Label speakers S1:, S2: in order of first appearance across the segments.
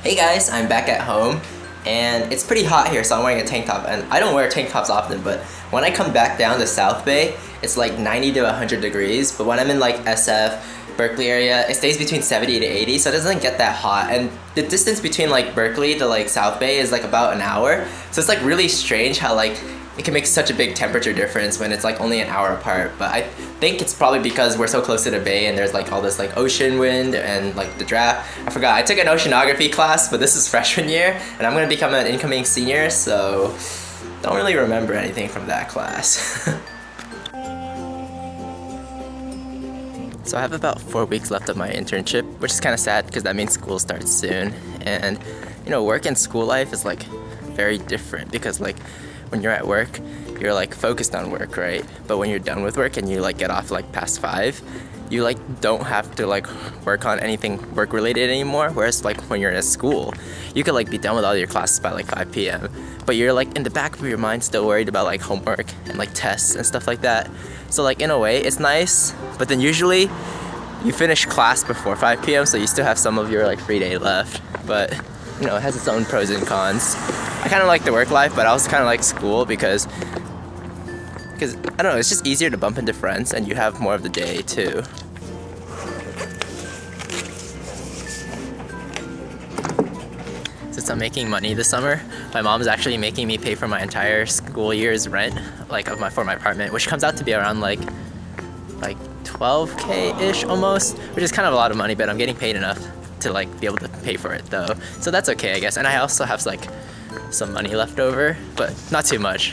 S1: Hey guys, I'm back at home and it's pretty hot here, so I'm wearing a tank top, and I don't wear tank tops often, but when I come back down to South Bay, it's like 90 to 100 degrees, but when I'm in like SF, Berkeley area, it stays between 70 to 80, so it doesn't get that hot, and the distance between like Berkeley to like South Bay is like about an hour, so it's like really strange how like it can make such a big temperature difference when it's like only an hour apart. But I think it's probably because we're so close to the bay and there's like all this like ocean wind and like the draft. I forgot, I took an oceanography class, but this is freshman year and I'm gonna become an incoming senior, so don't really remember anything from that class. So I have about 4 weeks left of my internship, which is kind of sad because that means school starts soon. And you know, work and school life is like very different because like when you're at work, you're like focused on work, right? But when you're done with work and you like get off like past 5, you like don't have to like work on anything work related anymore. Whereas like when you're at school, you could like be done with all your classes by like 5 p.m. But you're like in the back of your mind still worried about like homework and like tests and stuff like that. So like in a way it's nice, but then usually you finish class before 5 p.m. so you still have some of your like free day left. But you know, it has its own pros and cons. I kind of like the work life, but I also kind of like school because I don't know, it's just easier to bump into friends and you have more of the day too. Since I'm making money this summer, my mom's actually making me pay for my entire school year's rent, like for my apartment, which comes out to be around like 12K-ish almost, which is kind of a lot of money, but I'm getting paid enough to like be able to pay for it though, so that's okay I guess. And I also have like some money left over, but not too much.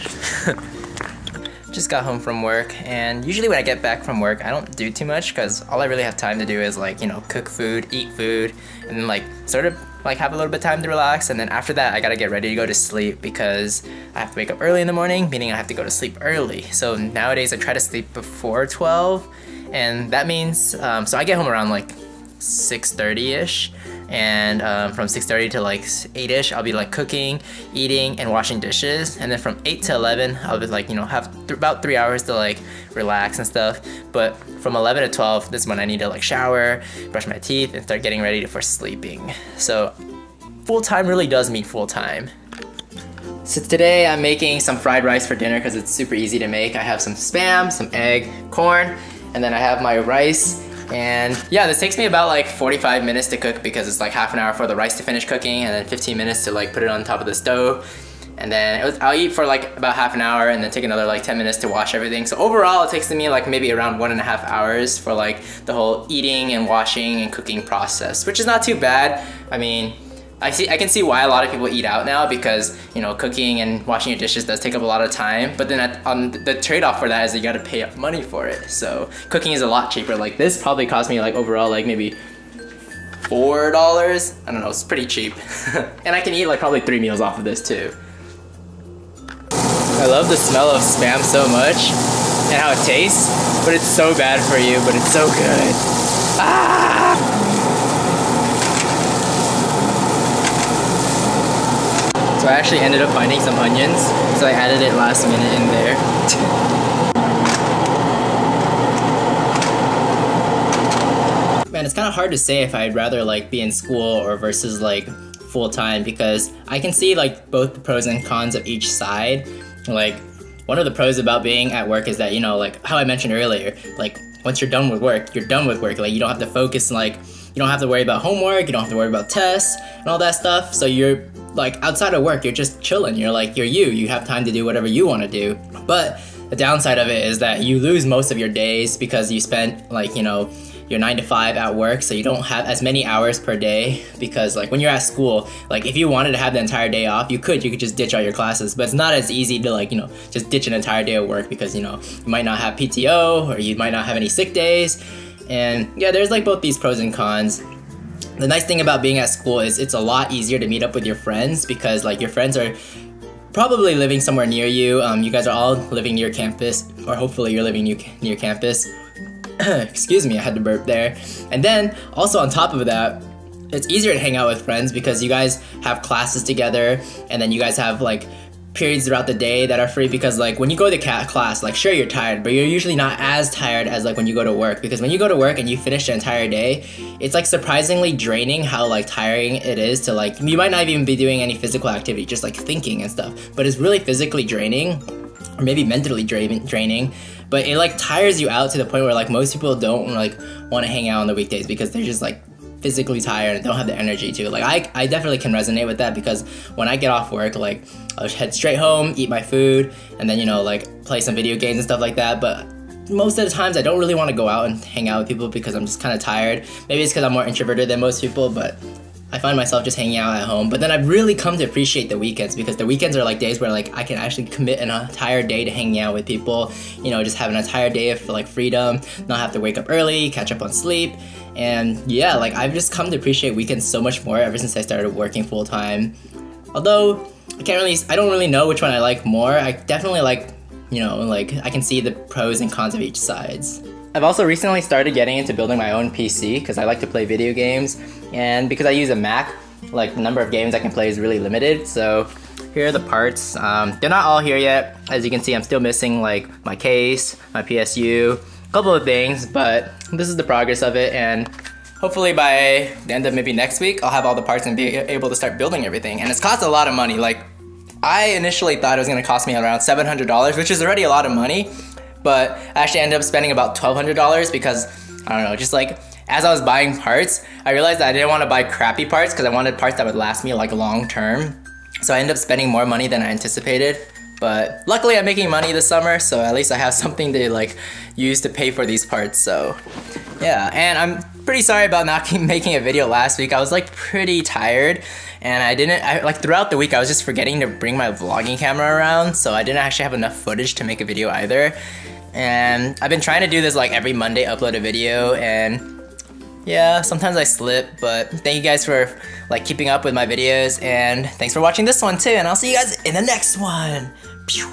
S1: Just got home from work, and usually when I get back from work I don't do too much because all I really have time to do is like, you know, cook food, eat food, and then like sort of like have a little bit of time to relax, and then after that I gotta get ready to go to sleep because I have to wake up early in the morning, meaning I have to go to sleep early. So nowadays I try to sleep before 12, and that means so I get home around like 6:30ish, and from 6:30 to like 8ish I'll be like cooking, eating, and washing dishes, and then from 8 to 11 I'll be like, you know, have about 3 hours to like relax and stuff. But from 11 to 12, this is when I need to like shower, brush my teeth, and start getting ready for sleeping. So full-time really does mean full-time. So today I'm making some fried rice for dinner because it's super easy to make. I have some Spam, some egg, corn, and then I have my rice. And yeah, this takes me about like 45 minutes to cook because it's like half an hour for the rice to finish cooking and then 15 minutes to like put it on top of the stove. And then I'll eat for like about half an hour and then take another like 10 minutes to wash everything. So overall it takes me like maybe around 1.5 hours for like the whole eating and washing and cooking process, which is not too bad. I mean, I can see why a lot of people eat out now because, you know, cooking and washing your dishes does take up a lot of time, but then the trade-off for that is that you gotta pay up money for it. So cooking is a lot cheaper. Like this probably cost me like overall like maybe $4. I don't know, it's pretty cheap. And I can eat like probably 3 meals off of this too. I love the smell of Spam so much and how it tastes, but it's so bad for you, but it's so good. Ah! So I actually ended up finding some onions, so I added it last minute in there. Man, it's kind of hard to say if I'd rather like be in school or versus like full-time because I can see like both the pros and cons of each side. Like one of the pros about being at work is that, you know, like how I mentioned earlier, like once you're done with work, you're done with work. Like you don't have to focus, like you don't have to worry about homework, you don't have to worry about tests and all that stuff. So you're like outside of work, you're just chilling. You're like, you have time to do whatever you want to do. But the downside of it is that you lose most of your days because you spent like, you know, your 9 to 5 at work, so you don't have as many hours per day because like when you're at school, like if you wanted to have the entire day off, you could just ditch all your classes, but it's not as easy to like, you know, just ditch an entire day of work because, you know, you might not have PTO or you might not have any sick days. And yeah, there's like both these pros and cons. The nice thing about being at school is it's a lot easier to meet up with your friends because like your friends are probably living somewhere near you. You guys are all living near campus, or hopefully you're living near campus. Excuse me, I had to burp there. And then also on top of that, it's easier to hang out with friends because you guys have classes together, and then you guys have like periods throughout the day that are free, because like when you go to class, like sure you're tired, but you're usually not as tired as like when you go to work, because when you go to work and you finish the entire day, it's like surprisingly draining how like tiring it is to like, you might not even be doing any physical activity, just like thinking and stuff, but it's really physically draining, or maybe mentally draining, but it like tires you out to the point where like most people don't like want to hang out on the weekdays because they're just like physically tired and don't have the energy to. Like I definitely can resonate with that, because when I get off work, like I'll head straight home, eat my food, and then, you know, like play some video games and stuff like that. But most of the times I don't really want to go out and hang out with people because I'm just kind of tired. Maybe it's because I'm more introverted than most people, but I find myself just hanging out at home. But then I've really come to appreciate the weekends, because the weekends are like days where like I can actually commit an entire day to hanging out with people, you know, just have an entire day of like freedom, not have to wake up early, catch up on sleep. And yeah, like I've just come to appreciate weekends so much more ever since I started working full time. Although I don't really know which one I like more. I definitely like, you know, like I can see the pros and cons of each sides. I've also recently started getting into building my own PC because I like to play video games, and because I use a Mac, like the number of games I can play is really limited. So here are the parts. They're not all here yet. As you can see, I'm still missing like my case, my PSU, a couple of things, but this is the progress of it, and hopefully by the end of maybe next week, I'll have all the parts and be able to start building everything. And it's cost a lot of money. Like I initially thought it was gonna cost me around $700, which is already a lot of money. But I actually ended up spending about $1,200 because, I don't know, just like as I was buying parts, I realized that I didn't want to buy crappy parts because I wanted parts that would last me like long term. So I ended up spending more money than I anticipated. But luckily I'm making money this summer, so at least I have something to like use to pay for these parts. So yeah, and I'm pretty sorry about not making a video last week. I was like pretty tired, and like throughout the week I was just forgetting to bring my vlogging camera around, so I didn't actually have enough footage to make a video either. And I've been trying to do this like every Monday, upload a video, and yeah, sometimes I slip, but thank you guys for like keeping up with my videos, and thanks for watching this one too, and I'll see you guys in the next one. Pew.